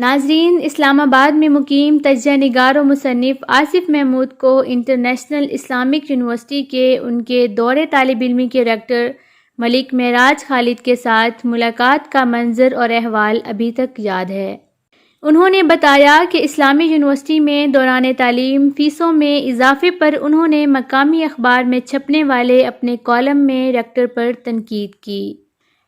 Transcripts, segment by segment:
ناظرین، اسلام آباد میں مقیم تجزیہ نگار و مصنف آصف محمود کو انٹرنیشنل اسلامک یونیورسٹی کے ان کے دور طالب علمی کے ریکٹر ملک معراج خالد کے ساتھ ملاقات کا منظر اور احوال ابھی تک یاد ہے۔ انہوں نے بتایا کہ اسلامی یونیورسٹی میں دوران تعلیم فیسوں میں اضافے پر انہوں نے مقامی اخبار میں چھپنے والے اپنے کالم میں ریکٹر پر تنقید کی،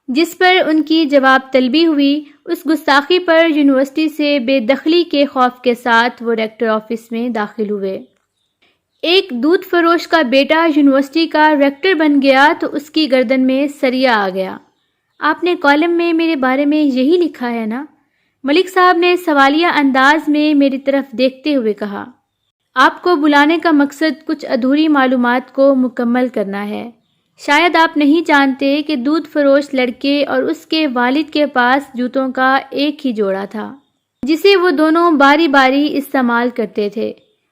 جس پر ان کی جواب طلبی ہوئی۔ اس گستاخی پر یونیورسٹی سے بے دخلی کے خوف کے ساتھ وہ ریکٹر آفس میں داخل ہوئے۔ ایک دودھ فروش کا بیٹا یونیورسٹی کا ریکٹر بن گیا تو اس کی گردن میں سریا آ گیا۔ آپ نے کالم میں میرے بارے میں یہی لکھا ہے نا؟ ملک صاحب نے سوالیہ انداز میں میری طرف دیکھتے ہوئے کہا۔ آپ کو بلانے کا مقصد کچھ ادھوری معلومات کو مکمل کرنا ہے۔ شاید آپ نہیں جانتے کہ دودھ فروش لڑکے اور اس کے والد کے پاس جوتوں کا ایک ہی جوڑا تھا، جسے وہ دونوں باری باری استعمال کرتے تھے۔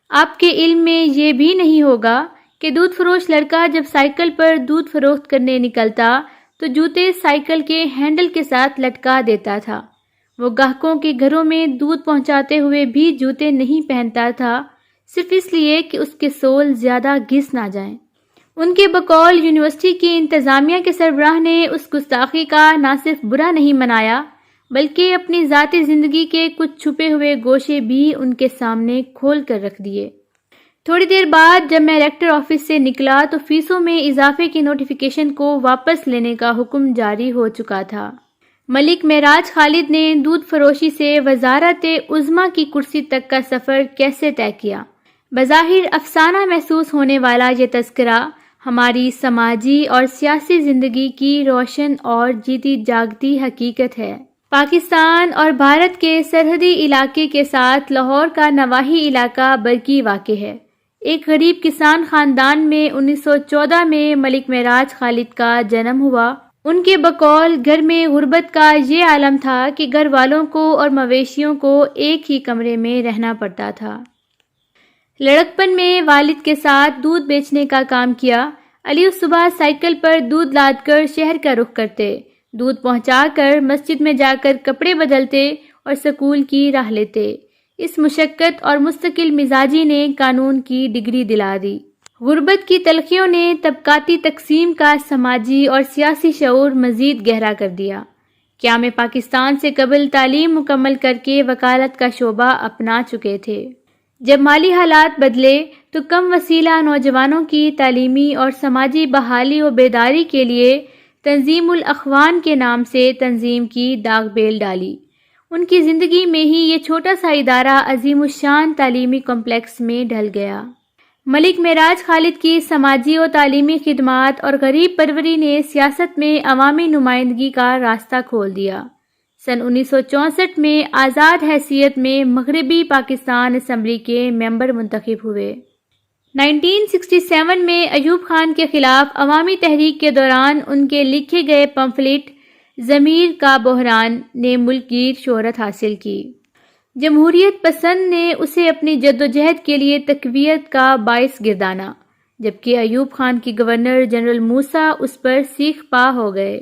آپ کے علم میں یہ بھی نہیں ہوگا کہ دودھ فروش لڑکا جب سائیکل پر دودھ فروخت کرنے نکلتا تو جوتے سائیکل کے ہینڈل کے ساتھ لٹکا دیتا تھا۔ وہ گاہکوں کے گھروں میں دودھ پہنچاتے ہوئے بھی جوتے نہیں پہنتا تھا، صرف اس لیے کہ اس کے سول زیادہ گھس نہ جائیں۔ ان کے بقول یونیورسٹی کی انتظامیہ کے سربراہ نے اس گستاخی کا نہ صرف برا نہیں منایا بلکہ اپنی ذاتی زندگی کے کچھ چھپے ہوئے گوشے بھی ان کے سامنے کھول کر رکھ دیے۔ تھوڑی دیر بعد جب میں ریکٹر آفس سے نکلا تو فیسوں میں اضافے کی نوٹیفیکیشن کو واپس لینے کا حکم جاری ہو چکا تھا۔ ملک معراج خالد نے دودھ فروشی سے وزارت عظمیٰ کی کرسی تک کا سفر کیسے طے کیا؟ بظاہر افسانہ محسوس ہونے والا یہ تذکرہ ہماری سماجی اور سیاسی زندگی کی روشن اور جیتی جاگتی حقیقت ہے۔ پاکستان اور بھارت کے سرحدی علاقے کے ساتھ لاہور کا نواحی علاقہ برقی واقع ہے۔ ایک غریب کسان خاندان میں 1914 میں ملک معراج خالد کا جنم ہوا۔ ان کے بقول گھر میں غربت کا یہ عالم تھا کہ گھر والوں کو اور مویشیوں کو ایک ہی کمرے میں رہنا پڑتا تھا۔ لڑکپن میں والد کے ساتھ دودھ بیچنے کا کام کیا۔ علی صبح سائیکل پر دودھ لاد کر شہر کا رخ کرتے، دودھ پہنچا کر مسجد میں جا کر کپڑے بدلتے اور سکول کی راہ لیتے۔ اس مشقت اور مستقل مزاجی نے قانون کی ڈگری دلا دی۔ غربت کی تلخیوں نے طبقاتی تقسیم کا سماجی اور سیاسی شعور مزید گہرا کر دیا۔ قیام پاکستان سے قبل تعلیم مکمل کر کے وکالت کا شعبہ اپنا چکے تھے۔ جب مالی حالات بدلے تو کم وسیلہ نوجوانوں کی تعلیمی اور سماجی بحالی و بیداری کے لیے تنظیم الاخوان کے نام سے تنظیم کی داغ بیل ڈالی۔ ان کی زندگی میں ہی یہ چھوٹا سا ادارہ عظیم الشان تعلیمی کمپلیکس میں ڈھل گیا۔ ملک معراج خالد کی سماجی و تعلیمی خدمات اور غریب پروری نے سیاست میں عوامی نمائندگی کا راستہ کھول دیا۔ سن 1964 میں آزاد حیثیت میں مغربی پاکستان اسمبلی کے ممبر منتخب ہوئے۔ 1967 میں ایوب خان کے خلاف عوامی تحریک کے دوران ان کے لکھے گئے پمفلٹ ضمیر کا بحران نے ملک گیر شہرت حاصل کی۔ جمہوریت پسند نے اسے اپنی جدوجہد کے لیے تقویت کا باعث گردانا، جبکہ ایوب خان کی گورنر جنرل موسیٰ اس پر سیخ پا ہو گئے۔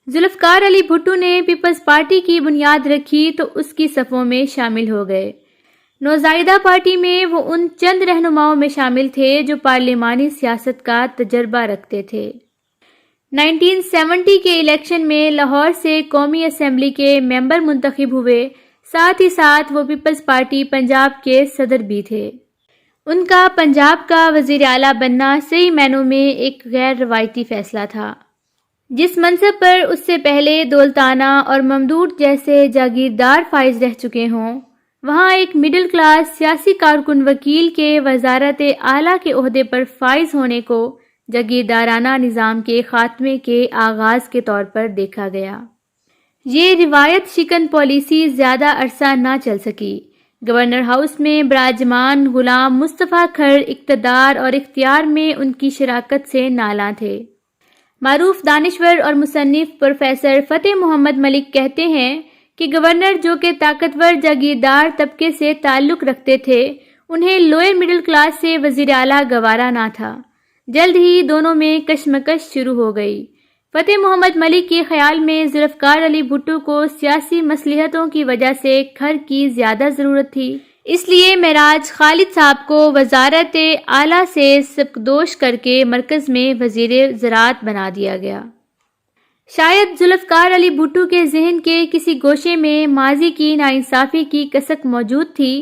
ذوالفقار علی بھٹو نے پیپلز پارٹی کی بنیاد رکھی تو اس کی صفوں میں شامل ہو گئے۔ نوزائیدہ پارٹی میں وہ ان چند رہنماؤں میں شامل تھے جو پارلیمانی سیاست کا تجربہ رکھتے تھے۔ 1970 کے الیکشن میں لاہور سے قومی اسمبلی کے ممبر منتخب ہوئے، ساتھ ہی ساتھ وہ پیپلز پارٹی پنجاب کے صدر بھی تھے۔ ان کا پنجاب کا وزیر اعلیٰ بننا صحیح معنوں میں ایک غیر روایتی فیصلہ تھا۔ جس منصب پر اس سے پہلے دولتانہ اور ممدوح جیسے جاگیردار فائز رہ چکے ہوں، وہاں ایک مڈل کلاس سیاسی کارکن وکیل کے وزارت اعلیٰ کے عہدے پر فائز ہونے کو جاگیردارانہ نظام کے خاتمے کے آغاز کے طور پر دیکھا گیا۔ یہ روایت شکن پالیسی زیادہ عرصہ نہ چل سکی۔ گورنر ہاؤس میں براجمان غلام مصطفیٰ کھر اقتدار اور اختیار میں ان کی شراکت سے نالاں تھے۔ معروف دانشور اور مصنف پروفیسر فتح محمد ملک کہتے ہیں کہ گورنر جو کہ طاقتور جاگیردار طبقے سے تعلق رکھتے تھے، انہیں لوئر مڈل کلاس سے وزیر اعلیٰ گوارا نہ تھا۔ جلد ہی دونوں میں کشمکش شروع ہو گئی۔ فتح محمد ملک کے خیال میں ذوالفقار علی بھٹو کو سیاسی مصلحتوں کی وجہ سے گھر کی زیادہ ضرورت تھی، اس لیے معراج خالد صاحب کو وزارت اعلیٰ سے سبکدوش کر کے مرکز میں وزیر زراعت بنا دیا گیا۔ شاید ذوالفقار علی بھٹو کے ذہن کے کسی گوشے میں ماضی کی ناانصافی کی کسک موجود تھی،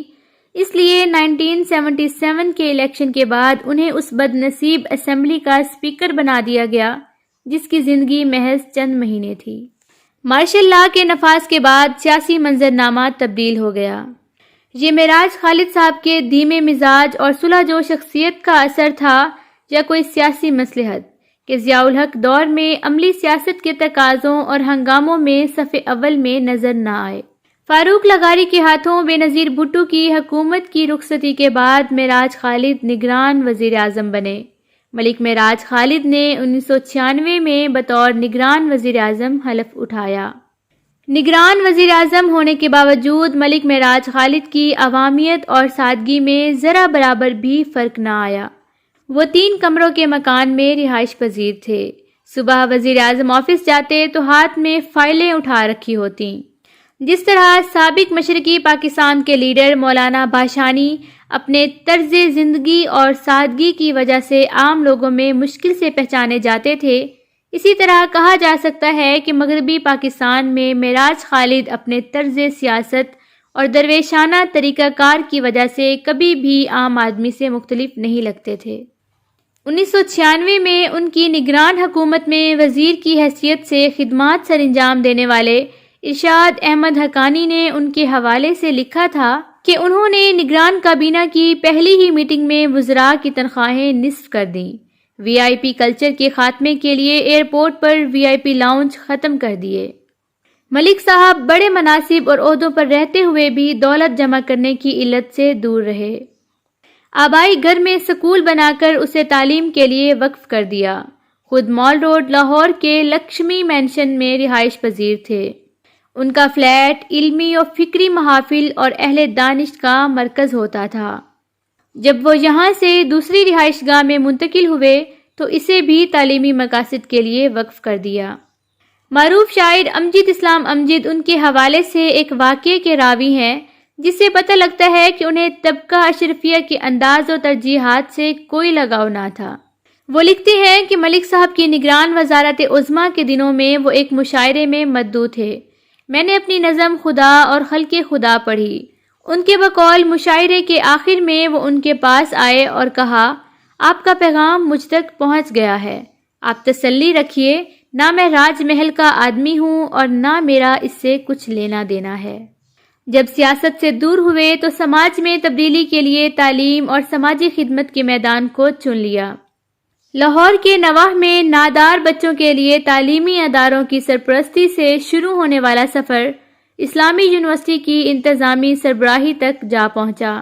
اس لیے 1977 کے الیکشن کے بعد انہیں اس بد نصیب اسمبلی کا اسپیکر بنا دیا گیا جس کی زندگی محض چند مہینے تھی۔ مارشل لا کے نفاذ کے بعد سیاسی منظرنامہ تبدیل ہو گیا۔ یہ معراج خالد صاحب کے دھیمے مزاج اور صلح جو شخصیت کا اثر تھا یا کوئی سیاسی مصلحت کہ ضیاء الحق دور میں عملی سیاست کے تقاضوں اور ہنگاموں میں صف اول میں نظر نہ آئے۔ فاروق لغاری کے ہاتھوں بے نظیر بھٹو کی حکومت کی رخصتی کے بعد معراج خالد نگران وزیر اعظم بنے۔ ملک معراج خالد نے 1996 میں بطور نگران وزیر اعظم حلف اٹھایا۔ نگران وزیر اعظم ہونے کے باوجود ملک معراج خالد کی عوامیت اور سادگی میں ذرا برابر بھی فرق نہ آیا۔ وہ 3 کمروں کے مکان میں رہائش پذیر تھے۔ صبح وزیر اعظم آفس جاتے تو ہاتھ میں فائلیں اٹھا رکھی ہوتیں۔ جس طرح سابق مشرقی پاکستان کے لیڈر مولانا بھاشانی اپنے طرز زندگی اور سادگی کی وجہ سے عام لوگوں میں مشکل سے پہچانے جاتے تھے، اسی طرح کہا جا سکتا ہے کہ مغربی پاکستان میں معراج خالد اپنے طرز سیاست اور درویشانہ طریقہ کار کی وجہ سے کبھی بھی عام آدمی سے مختلف نہیں لگتے تھے۔ 1996 میں ان کی نگران حکومت میں وزیر کی حیثیت سے خدمات سر انجام دینے والے ارشاد احمد حقانی نے ان کے حوالے سے لکھا تھا کہ انہوں نے نگران کابینہ کی پہلی ہی میٹنگ میں وزراء کی تنخواہیں نصف کر دیں، وی آئی پی کلچر کے خاتمے کے لیے ایئرپورٹ پر وی آئی پی لاؤنج ختم کر دیے۔ ملک صاحب بڑے مناصب اور عہدوں پر رہتے ہوئے بھی دولت جمع کرنے کی علت سے دور رہے۔ آبائی گھر میں سکول بنا کر اسے تعلیم کے لیے وقف کر دیا۔ خود مال روڈ لاہور کے لکشمی مینشن میں رہائش پذیر تھے۔ ان کا فلیٹ علمی اور فکری محافل اور اہل دانش کا مرکز ہوتا تھا۔ جب وہ یہاں سے دوسری رہائش گاہ میں منتقل ہوئے تو اسے بھی تعلیمی مقاصد کے لیے وقف کر دیا۔ معروف شاعر امجد اسلام امجد ان کے حوالے سے ایک واقعے کے راوی ہیں جس سے پتہ لگتا ہے کہ انہیں طبقہ اشرفیہ کے انداز و ترجیحات سے کوئی لگاؤ نہ تھا۔ وہ لکھتے ہیں کہ ملک صاحب کی نگران وزارت عظمیٰ کے دنوں میں وہ ایک مشاعرے میں مدعو تھے۔ میں نے اپنی نظم خدا اور خلق خدا پڑھی۔ ان کے بقول مشاعرے کے آخر میں وہ ان کے پاس آئے اور کہا، آپ کا پیغام مجھ تک پہنچ گیا ہے، آپ تسلی رکھیے، نہ میں راج محل کا آدمی ہوں اور نہ میرا اس سے کچھ لینا دینا ہے۔ جب سیاست سے دور ہوئے تو سماج میں تبدیلی کے لیے تعلیم اور سماجی خدمت کے میدان کو چن لیا۔ لاہور کے نواح میں نادار بچوں کے لیے تعلیمی اداروں کی سرپرستی سے شروع ہونے والا سفر اسلامی یونیورسٹی کی انتظامی سربراہی تک جا پہنچا۔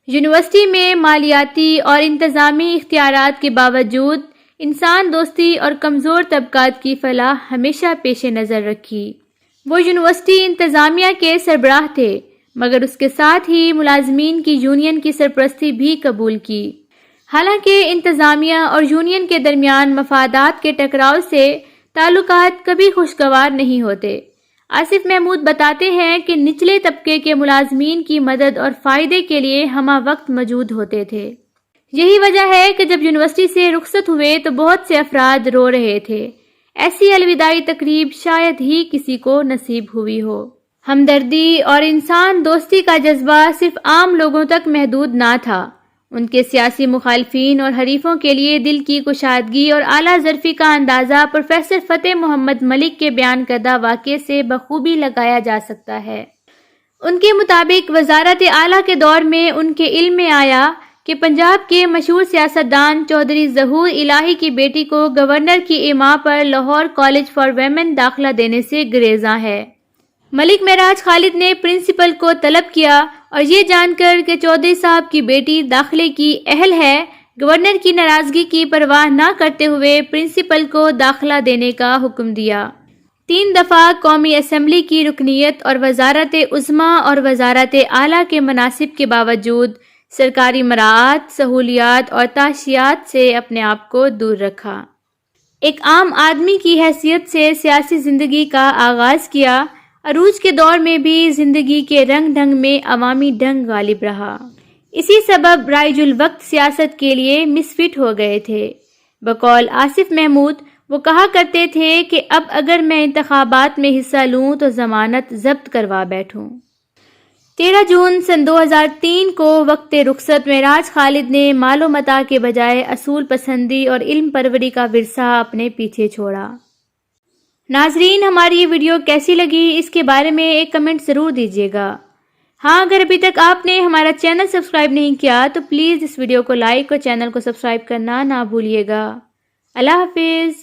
یونیورسٹی میں مالیاتی اور انتظامی اختیارات کے باوجود انسان دوستی اور کمزور طبقات کی فلاح ہمیشہ پیش نظر رکھی۔ وہ یونیورسٹی انتظامیہ کے سربراہ تھے، مگر اس کے ساتھ ہی ملازمین کی یونین کی سرپرستی بھی قبول کی۔ حالانکہ انتظامیہ اور یونین کے درمیان مفادات کے ٹکراؤ سے تعلقات کبھی خوشگوار نہیں ہوتے۔ آصف محمود بتاتے ہیں کہ نچلے طبقے کے ملازمین کی مدد اور فائدے کے لیے ہمہ وقت موجود ہوتے تھے۔ یہی وجہ ہے کہ جب یونیورسٹی سے رخصت ہوئے تو بہت سے افراد رو رہے تھے۔ ایسی الوداعی تقریب شاید ہی کسی کو نصیب ہوئی ہو۔ ہمدردی اور انسان دوستی کا جذبہ صرف عام لوگوں تک محدود نہ تھا، ان کے سیاسی مخالفین اور حریفوں کے لیے دل کی کشادگی اور اعلیٰ ظرفی کا اندازہ پروفیسر فتح محمد ملک کے بیان کردہ واقعے سے بخوبی لگایا جا سکتا ہے۔ ان کے مطابق وزارت اعلیٰ کے دور میں ان کے علم میں آیا کہ پنجاب کے مشہور سیاستدان چودھری ظہور الہی کی بیٹی کو گورنر کی ایما پر لاہور کالج فار ویمن داخلہ دینے سے گریزاں ہے۔ ملک معراج خالد نے پرنسپل کو طلب کیا اور یہ جان کر کہ چودھری صاحب کی بیٹی داخلے کی اہل ہے، گورنر کی ناراضگی کی پرواہ نہ کرتے ہوئے پرنسپل کو داخلہ دینے کا حکم دیا۔ 3 دفعہ قومی اسمبلی کی رکنیت اور وزارت عظمیٰ اور وزارت اعلیٰ کے مناصب کے باوجود سرکاری مراعات، سہولیات اور تعشیات سے اپنے آپ کو دور رکھا۔ ایک عام آدمی کی حیثیت سے سیاسی زندگی کا آغاز کیا۔ عروج کے دور میں بھی زندگی کے رنگ ڈھنگ میں عوامی ڈھنگ غالب رہا۔ اسی سبب رائج الوقت سیاست کے لیے مسفٹ ہو گئے تھے۔ بقول آصف محمود وہ کہا کرتے تھے کہ اب اگر میں انتخابات میں حصہ لوں تو ضمانت ضبط کروا بیٹھوں۔ 13 جون سن 2003 کو وقت رخصت معراج خالد نے مال و متاع کے بجائے اصول پسندی اور علم پروری کا ورثہ اپنے پیچھے چھوڑا۔ ناظرین، ہماری یہ ویڈیو کیسی لگی اس کے بارے میں ایک کمنٹ ضرور دیجیے گا۔ ہاں، اگر ابھی تک آپ نے ہمارا چینل سبسکرائب نہیں کیا تو پلیز اس ویڈیو کو لائک اور چینل کو سبسکرائب کرنا نہ بھولیے گا۔ اللہ حافظ۔